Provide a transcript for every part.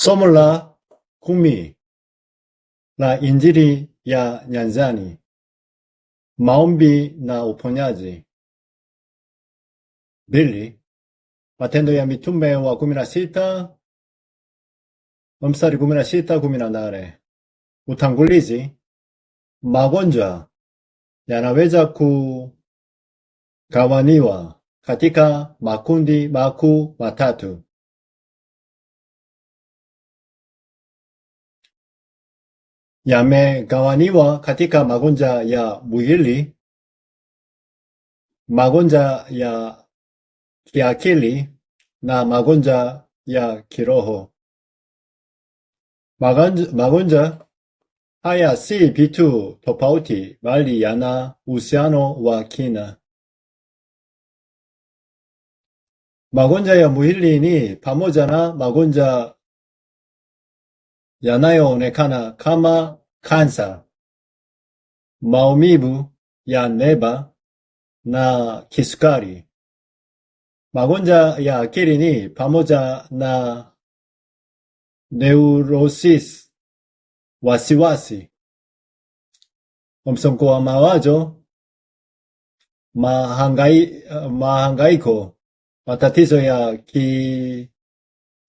Somo la 10 la Injili ya nyanjani, maombi na uponyaji. 2. Matendo ya Mitume wa 16 mstari 16-18. Utangulizi. Magonjwa yanaweza kugawaniwa katika makundi makuu matatu. Yamegawaniwa katika magonjwa ya mwili, magonjwa ya kiakili na magonjwa ya kiroho. Magonjwa haya si vitu tofauti bali yana uhusiano wa kina. Magonjwa ya mwili ni pamoja na magonjwa yanayoonekana kama kansa, maumivu ya neva na kisukari. Magonjwa ya akili ni pamoja na neurosis, wasiwasi, msongo wa mawazo, mahangaiko, matatizo ya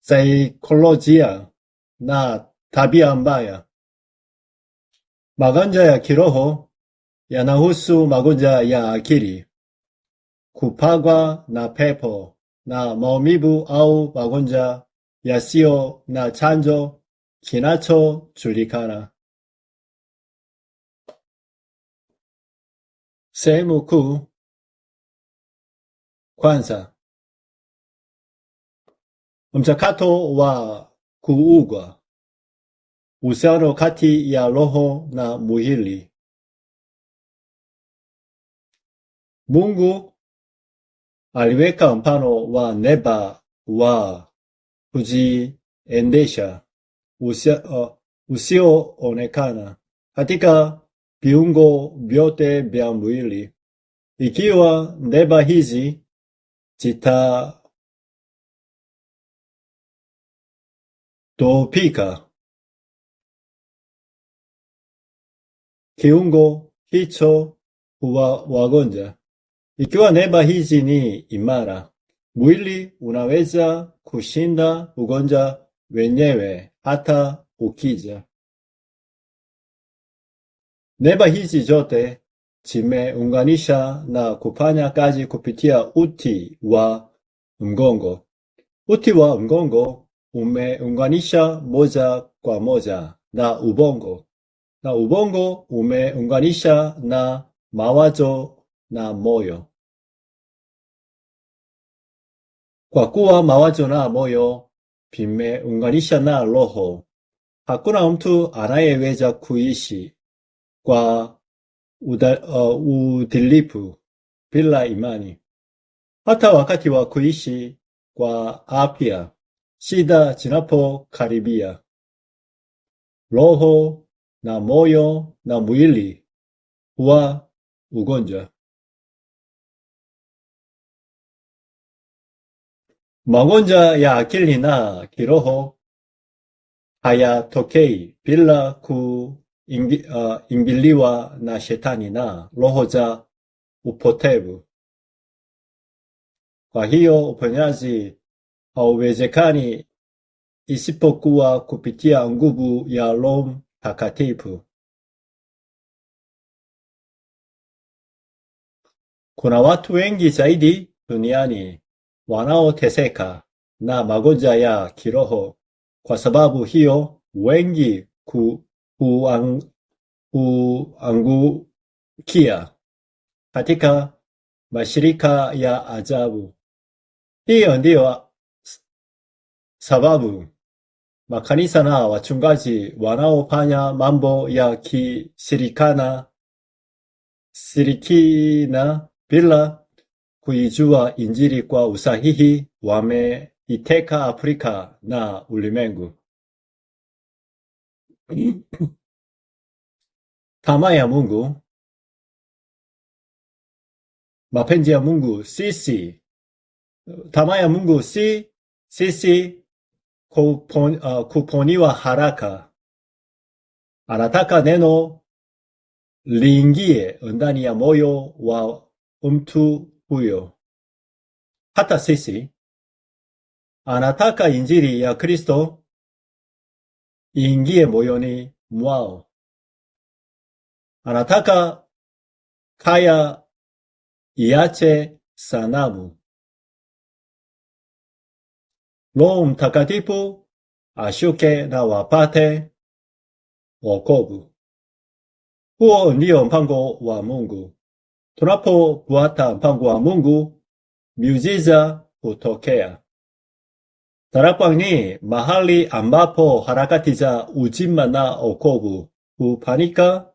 kisaikolojia na tabia mbaya. Magonjwa ya kiroho yanahusu magonjwa ya akili, kupagwa na pepo na maumivu au magonjwa yasiyo na chanjo kinachojulikana. Sehemu kuu. Kwanza, mchakato wa kuugua. Uhusiano kati ya roho na mwili. Mungu aliweka mfano wa neva wa kujiendesha usioonekana katika viungo vyote vya mwili. Ikiwa neva hizi zitadhoofika, kiungo hicho huwa wagonjwa. Ikiwa neva hizi ni imara, mwili unaweza kushinda ugonjwa wenyewe hata ukija. Neva hizi zote zimeunganisha na kufanya kazi kupitia uti wa mgongo. Uti wa mgongo umeunganisha moja kwa moja na ubongo, na ubongo umeunganisha na mawazo na moyo. Kwa kuwa mawazo na moyo vimeunganisha na roho, hakuna mtu anayeweza kuishi kwa udhilifu bila imani. Hata wakati wa kuishi kwa afya, shida zinapokaribia, roho na moyo na mwili huwa ugonjwa. Magonjwa ya akili na kiroho hayatokei bila kuingiliwa na shetani na roho za upotevu. Kwa hiyo uponyaji hauwezekani isipokuwa kupitia nguvu ya Roho Mtakatifu. Kuna watu wengi zaidi duniani wanaoteseka na magonjwa ya kiroho. Kwa sababu hiyo, wengi huangukia katika mashirika ya ajabu. Hiyo ndiyo sababu makanisa na wachungaji wanaofanya mambo ya kishirikina bila kuijua Injili kwa usahihi wameiteka Afrika na ulimwengu. Tamaa ya Mungu. Mapenzi ya Mungu tamaa ya Mungu si sisi kuponiwa haraka. Anataka neno liingie ndani ya moyo wa mtu huyo. Hata sisi anataka injili ya Kristo iingie moyoni mwao. Anataka kaya iache sanamu. Roho Mtakatifu ashuke na wapate wokovu. Huo ndio mpango wa Mungu. Tunapofuata mpango wa Mungu, miujiza hutokea. Tarakwang ni mahali ambapo harakati za uzima na wokovu hufanyika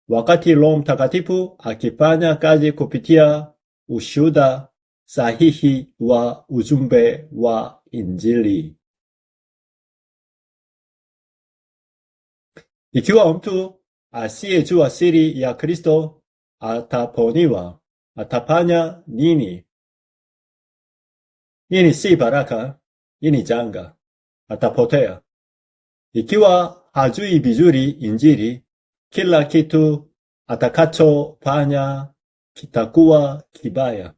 wakati Roho Mtakatifu akifanya kazi kupitia ushuhuda sahihi wa ujumbe wa Injili. Ikiwa mtu asiyejua siri ya Kristo ataponiwa, atafanya nini? Hii si baraka, hii ni janga. Atapotea. Ikiwa hajui vizuri Injili, kila kitu atakachofanya kitakuwa kibaya.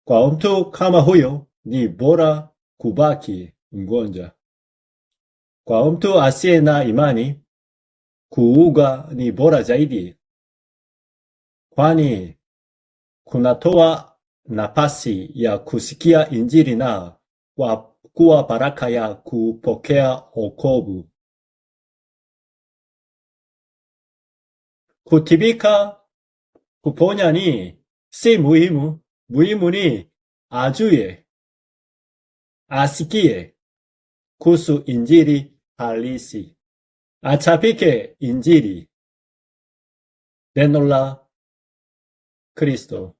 Kwa mtu kama huyo ni bora kubaki mgonjwa. Kwa mtu asiye na imani, kuuga ni bora zaidi, kwani kunatoa nafasi ya kusikia Injili na kuwa baraka ya kupokea wokovu. Kutibika kuponya ni si muhimu. Muhimu ni ajue, asikie kuhusu Injili halisi. Achapike Injili, neno la Kristo.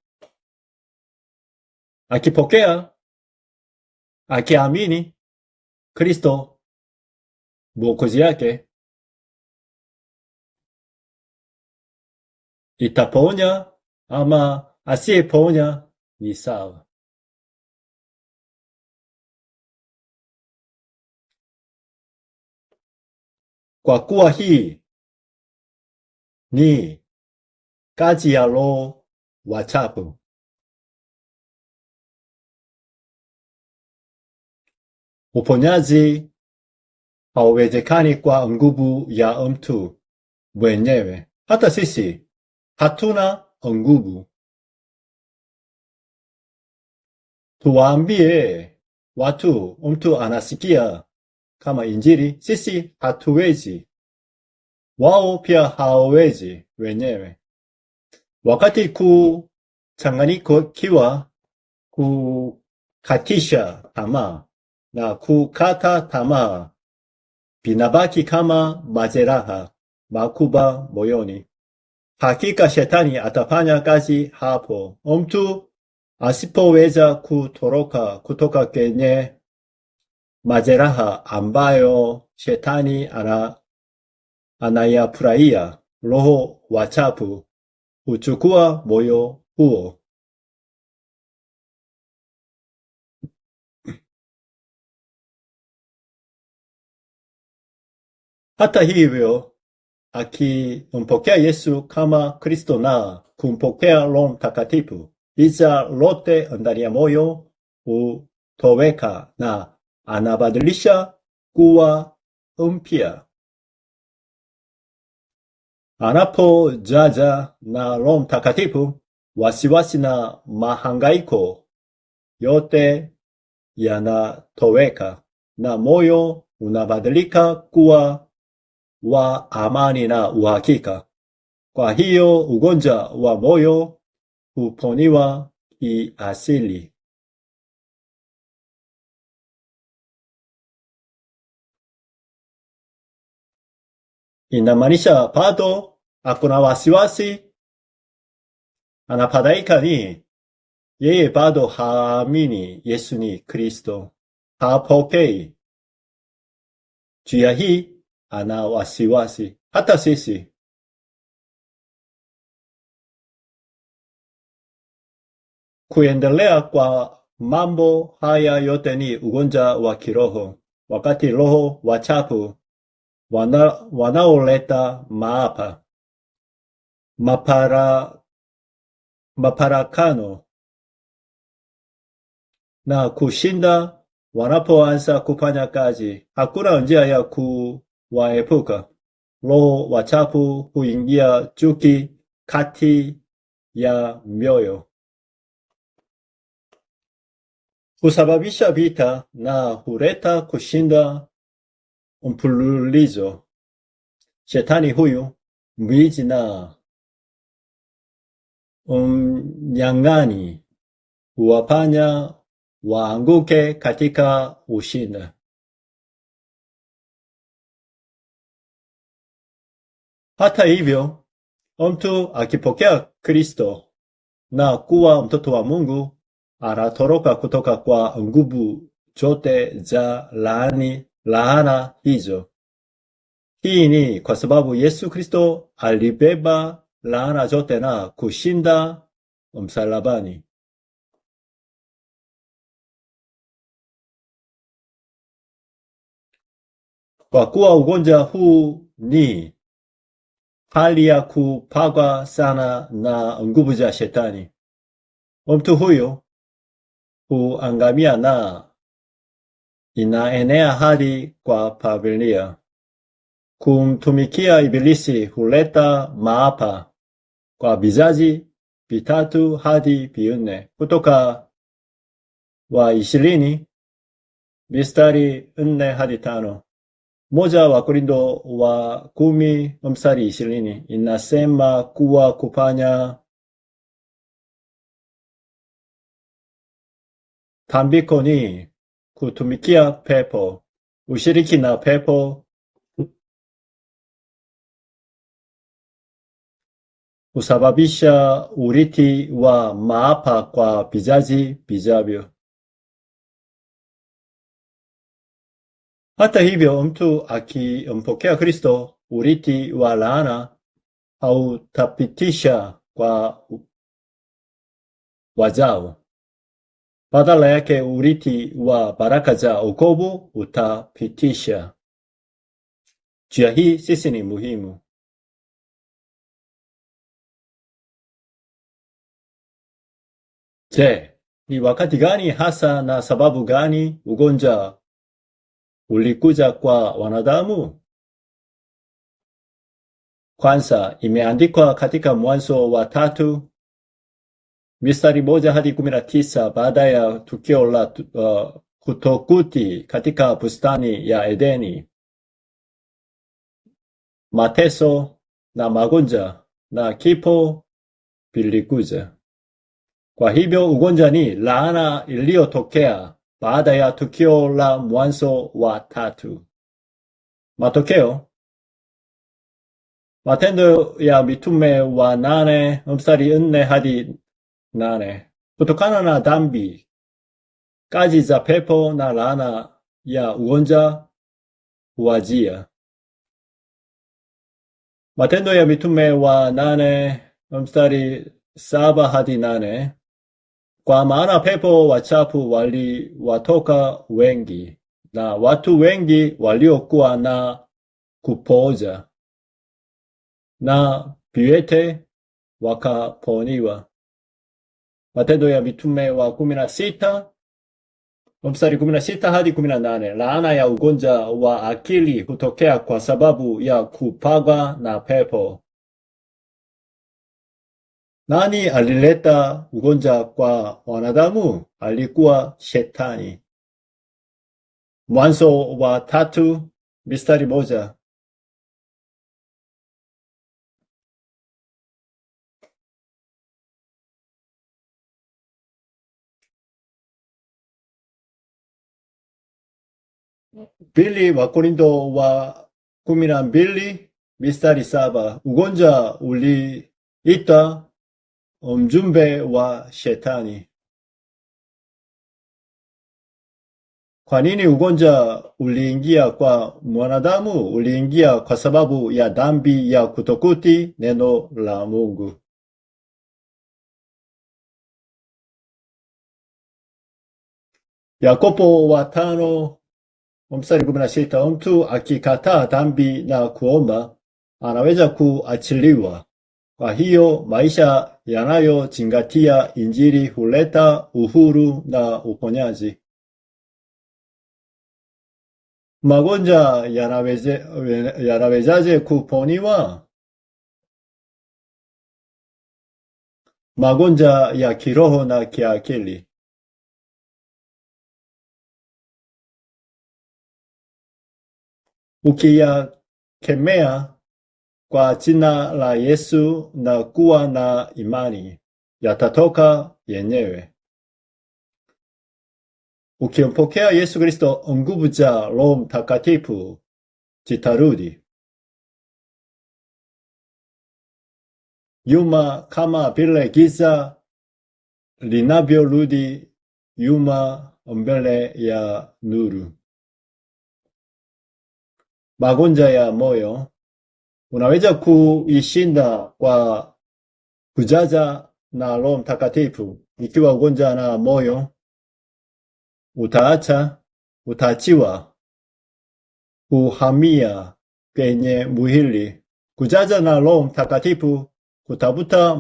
Akipokea, akiamini Kristo mwokozi yake, itaponya ama asiyeponya ni sawa. Kwa kuwa hii ni kazi ya Roho wachafu. Uponyaji hauwezekani kwa nguvu ya mtu mwenyewe. Hata sisi hatuna nguvu. Tuwaambie watu mtu anasikia kama Injili, sisi hatuwezi. Wao pia hawawezi wenyewe. Wakati kuchanganyikiwa, kukatisha tamaa na kukata tamaa vinabaki kama majeraha makubwa moyoni. Hakika shetani atafanya kazi hapo. Mtu asipoweza kutoroka kutoka kwenye majeraha ambayo shetani anayafurahia, roho wachafu huchukua moyo huo. Hata hivyo, akimpokea Yesu kama Kristo na kumpokea Roho Mtakatifu, giza lote ndani ya moyo hutoweka na anabadilisha kuwa mpya. Anapojaja na Roho Mtakatifu, wasiwasi na mahangaiko yote yanatoweka na moyo unabadilika kuwa wa amani na uhakika. Kwa hiyo ugonjwa wa moyo huponiwa kiasili. Inamaanisha bado hakuna wasiwasi, anafadhaika ni yeye bado haamini Yesu ni Kristo, hapokei. Juu ya hii ana wasiwasi. Hata sisi kuendelea kwa mambo haya yote ni ugonjwa wa kiroho. wakati roho wachafu wanaoleta maafa, maparakano na kushinda wanapoanza kufanya kazi. Hakuna njia ya kuwaepuka. Roho wachafu huingia chuki kati ya mioyo, husababisha vita na huleta kushinda mfululizo. Shetani huyu mwizi na mnyang'anyi huwafanya waanguke katika ushinda. Hata hivyo, mtu akipokea Kristo na kuwa mtoto wa Mungu, anatoroka kutoka kwa nguvu zote za laana hizo. Hii ni kwa sababu Yesu Kristo alibeba laana zote na kushinda msalabani. Kwa kuwa ugonjwa huu ni hali ya kupagwa sana na nguvu za shetani, mtu huyo huangamia na inaenea hadi kwa familia. Kumtumikia Ibilisi huleta maafa kwa vizazi vitatu hadi vinne. Kutoka wa 20 mstari 4 hadi 5. Moja wa Korintho wa 10 mstari 20 inasema kuwa kufanya tambiko ni kutumikia pepo. Ushiriki na pepo husababisha urithi wa maafa kwa vizazi vijavyo. Hata hivyo, mtu akimpokea Kristo, urithi wa laana hautapitisha kwa wazao. Badala yake urithi wa baraka za wokovu utapitisha. Njia hii sisi ni muhimu. Je, ni wakati gani hasa na sababu gani ugonjwa ulikuja kwa wanadamu? Kwanza, imeandikwa katika Mwanzo wa 3 mstari 1 hadi 19 baada ya tukio la kutokuti katika bustani ya Edeni. Mateso na magonjwa na kifo vilikuja. Kwa hivyo ugonjwa ni laana iliyotokea baada ya tukio la Mwanzo wa 3. Matokeo, Matendo ya Mitume wa 8 mstari 4 hadi 8. Kutokana na dhambi, kazi za pepo na laana ya ugonjwa huwajia. Matendo ya Mitume wa 8 mstari 7 hadi 8. Kwa maana pepo wachafu waliwatoka wengi, na watu wengi waliokuwa na kupooza, na viwete wakaponiwa. Matendo ya Mitume wa 16 mstari 16 hadi 18. Laana ya ugonjwa wa akili hutokea kwa sababu ya kupagwa na pepo. Nani alileta ugonjwa kwa wanadamu? Alikuwa Shetani. Mwanzo wa 3 mstari 1. Pili wa Korintho wa 12 mstari 7. Ugonjwa uliita mjumbe wa Shetani. Kwa nini ugonjwa uliingia kwa mwanadamu? Uliingia kwa sababu ya dhambi ya kutokutii neno la Mungu. Yakobo wa 5 mstari 16, mtu akikataa dhambi na kuomba anaweza kuachiliwa. Kwa hiyo maisha yanayozingatia Injili huleta uhuru na uponyaji. Magonjwa yanawezaje kuponywa? Magonjwa ya kiroho na kiakili. Ukiyakemea kwa jina la Yesu na kuwa na imani, yatatoka yenyewe. Ukimpokea Yesu Kristo, nguvu za Roho Mtakatifu zitarudi nyuma kama vile giza linavyorudi nyuma mbele ya nuru. Magonjwa ya moyo unaweza kuishinda kwa kujaza na Roho Mtakatifu. Ikiwa ugonjwa na moyo utaachiwa kuhamia kwenye mwili. Kujaza na Roho Mtakatifu kutafuta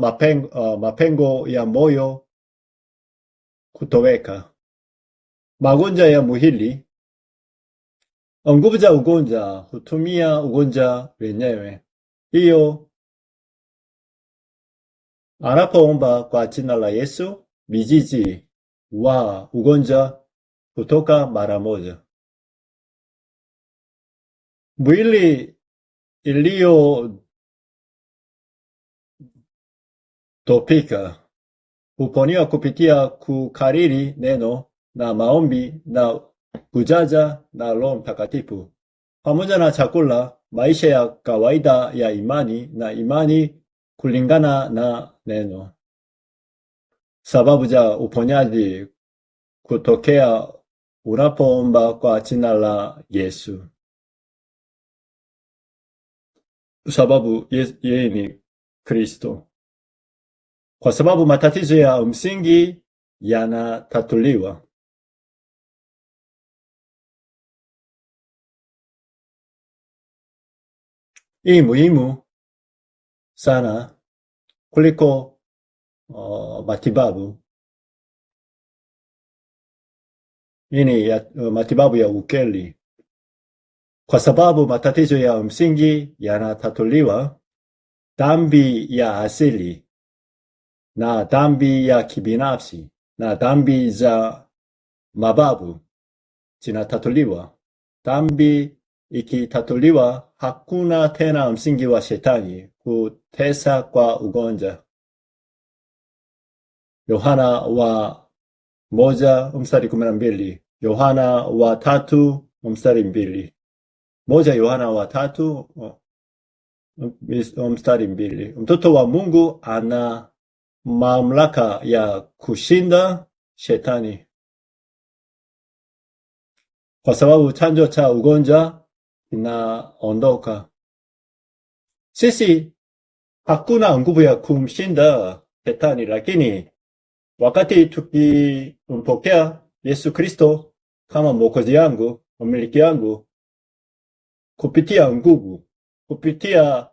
mapengo ya moyo kutoweka. Magonjwa ya mwili. Nguvu za ugonjwa hutumia ugonjwa wenyewe. Hiyo anapoomba kwa jina la Yesu, mizizi wa ugonjwa kutoka mara moja. Mwili iliyotopika huponywa kupitia kukariri neno na maombi na kujaza na Roho Mtakatifu. Pamoja na chakula, maisha ya kawaida ya imani na imani kulingana na neno. Sababu za uponyaji kutokea unapoomba kwa jina la Yesu. Sababu yeye ni Kristo. Kwa sababu matatizo ya msingi yanatatuliwa. Hii muhimu sana kuliko matibabu. Hii ni matibabu ya ukeli. Kwa sababu matatizo ya msingi yanatatuliwa, dhambi ya asili na dhambi ya kibinafsi na dhambi za mababu zinatatuliwa. Dhambi ikitatuliwa, hakuna tena msingi wa shetani kutesa kwa ugonjwa. Yohana wa 1:12, Yohana wa 3:2. 1 Yohana wa 3:2. Mtoto wa Mungu ana mamlaka ya kushinda shetani. Kwa sababu chanzo cha ugonjwa inaondoka. Sisi hakuna nguvu ya kumshinda shetani, lakini wakati tukimpokea Yesu Kristo kama mwokozi wangu, mmiliki wangu, kupitia nguvu, kupitia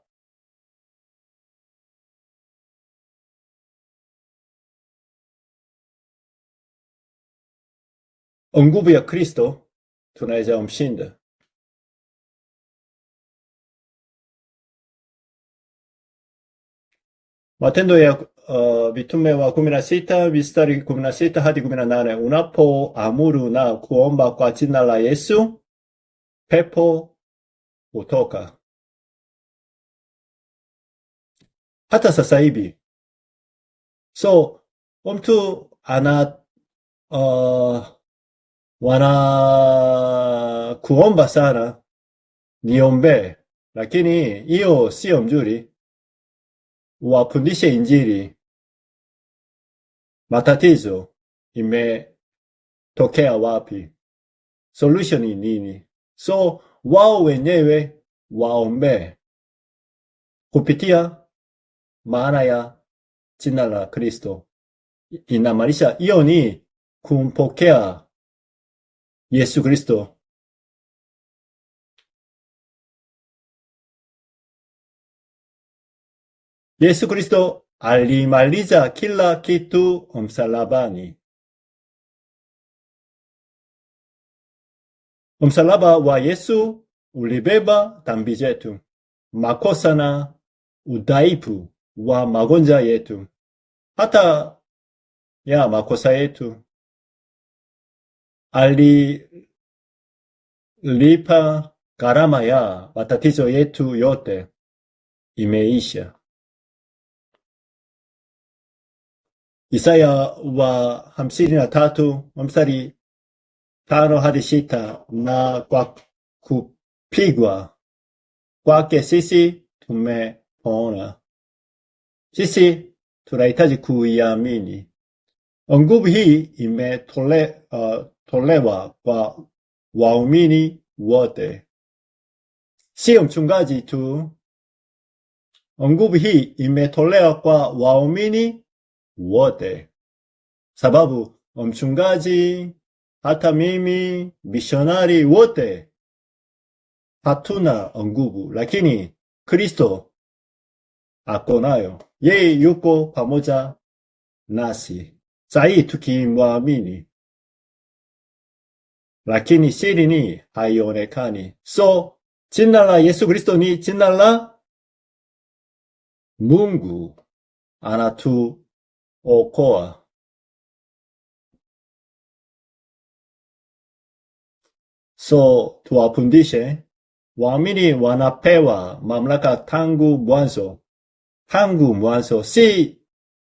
nguvu ya Kristo, tunaweza mshinda. Matendo ya Mitume wa 16 mstari 16 hadi 18. Unapoamuru na kuomba kwa jina la Yesu, pepo hutoka. Hata sasa hivi. So mtu wana kuomba sana, niombe, lakini hiyo sio mzuri. Wafundishe Injili. Matatizo imetokea wapi? Solution ni nini? So wao wenyewe waombe kupitia maana ya jina la Kristo. Inamaanisha hiyo ni kumpokea Yesu Kristo Yesu Kristo alimaliza kila kitu msalabani. Msalaba wa Yesu ulibeba dhambi zetu, makosa na udhaifu wa magonjwa yetu, hata ya makosa yetu. Alilipa gharama ya matatizo yetu yote, imeisha. Isaya wa 53 mstari 5 hadi 6, na kwa kupigwa kwake sisi tumepona. Sisi tunahitaji kuiamini. Nguvu hii imetolewa kwa waumini wote, sio mchungaji tu. Nguvu hii imetolewa kwa waumini wote, sababu mchungaji, hata mimi, mishonari, wote hatuna nguvu, lakini Kristo ako nayo. Yeye yuko pamoja nasi sai tukimwamini, lakini siri ni haionekani. So jina la Yesu Kristo ni jina la Mungu anatuokoa. So tuwafundishe waamini wanapewa mamlaka tangu mwanzo. Tangu mwanzo, si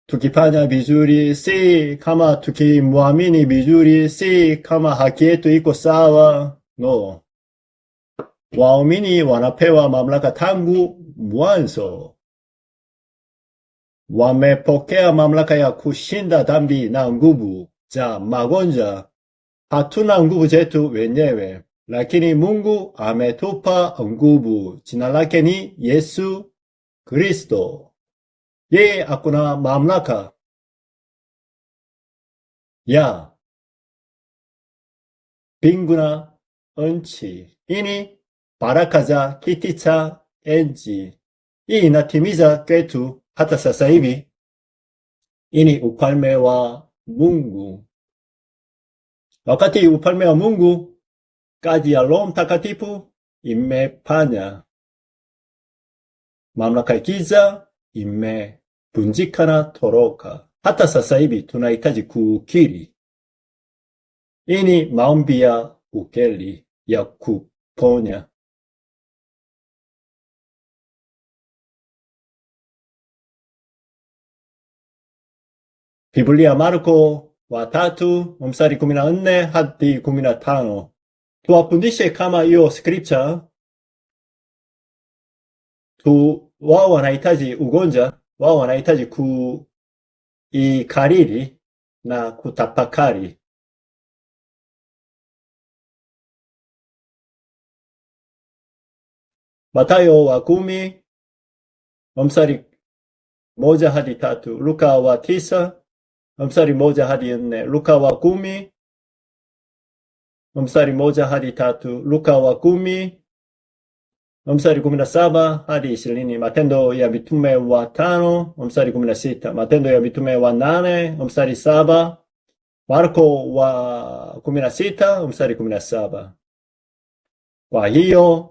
tukifanya vizuri, si kama tukimwamini vizuri, si kama haki yetu iko sawa. No. Waamini wanapewa mamlaka tangu mwanzo. Wamepokea mamlaka ya kushinda dhambi na nguvu za magonjwa. Hatuna nguvu zetu wenyewe, lakini Mungu ametupa nguvu. Jina lake ni Yesu Kristo. Yeye akuna mamlaka ya mbingu na nchi. Ini baraka za kiti cha enzi. Hii inatimiza kwetu hata sasa hivi. Ini ufalme wa Mungu. Wakati ufalme wa Mungu, kazi ya Roho Mtakatifu imefanya. Mamlaka ya giza imevunjika na toroka. Hata sasa hivi tunahitaji kukiri. Ini maombi ya ukweli ya kuponya. Biblia Marko wa 3 mstari 14 hadi 15. Tuwafundishe kama hiyo scripture. Wao wanahitaji ugonjwa, wao wanahitaji kuikariri na kutafakari. Mathayo wa 10 mstari 1 hadi 3, Luka wa 9 mstari 1 hadi 4, Luka wa 10 mstari 1 hadi 3, Luka wa 10 mstari 17 hadi 20, Matendo ya Mitume wa 5 mstari 16, Matendo ya Mitume wa 8 mstari 7, Marko wa 16 mstari 17. Kwa hiyo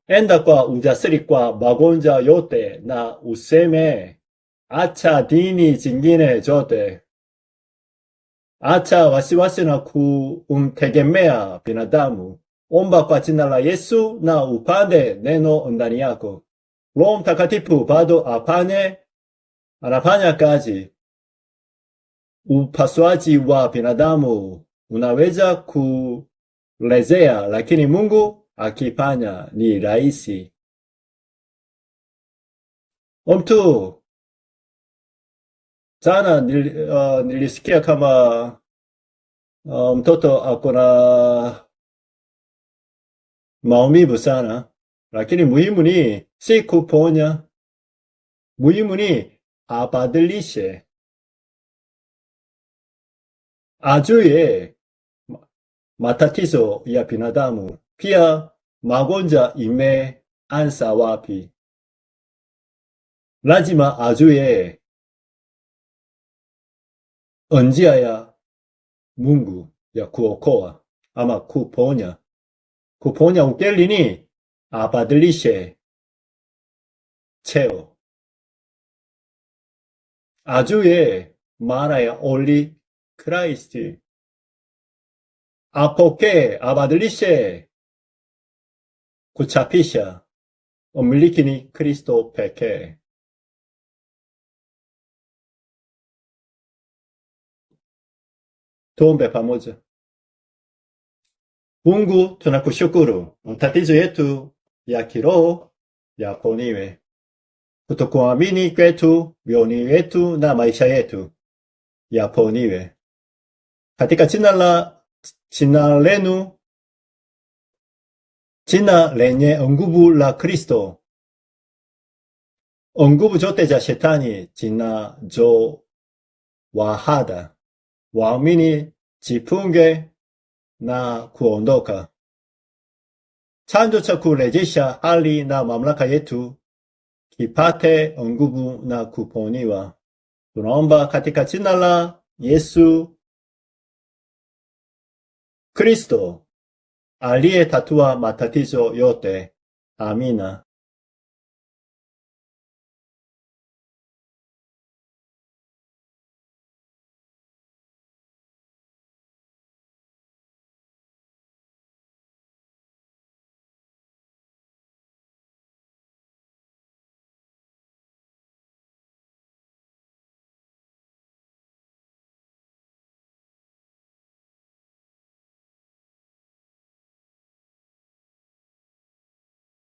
enda kwa ujasiri kwa magonjwa yote na useme, acha dini zingine zote. Acha wasiwasi na kumtegemea binadamu. Omba kwa jina la Yesu na upande neno ndani yako. Roho Mtakatifu bado anafanya kazi. Upasuaji wa binadamu unaweza kulezea, lakini Mungu akifanya ni rahisi. Mtu sana nilisikia kama mtoto akona maumivu sana, lakini muhimu ni si kuponya. Muhimu ni abadilishe. Ajue matatizo ya binadamu, pia magonjwa imeanza wapi. lazima ajue njia Mungu ya kuokoa ama kuponya. Kuponya ukweli abadilishe cheo. Ajue mara ya oli Kristi. Apokee, abadilishe kuchapisha umiliki ni Kristo pekee. Tuombe pamoja. Mungu tunakushukuru, matatizo yetu ya kiroho yaponiwe. Kutokuamini kwetu, mioni yetu na maisha yetu yaponiwe. Katika jina lenu, jina lenye nguvu la Kristo, nguvu zote za shetani zinazowahada. Waamini jifunge na kuondoka. Chanzo cha kurejesha hali na mamlaka yetu kipate nguvu na kuponiwa. Tunaomba katika jina la Yesu Kristo aliyetatua matatizo yote. Amina.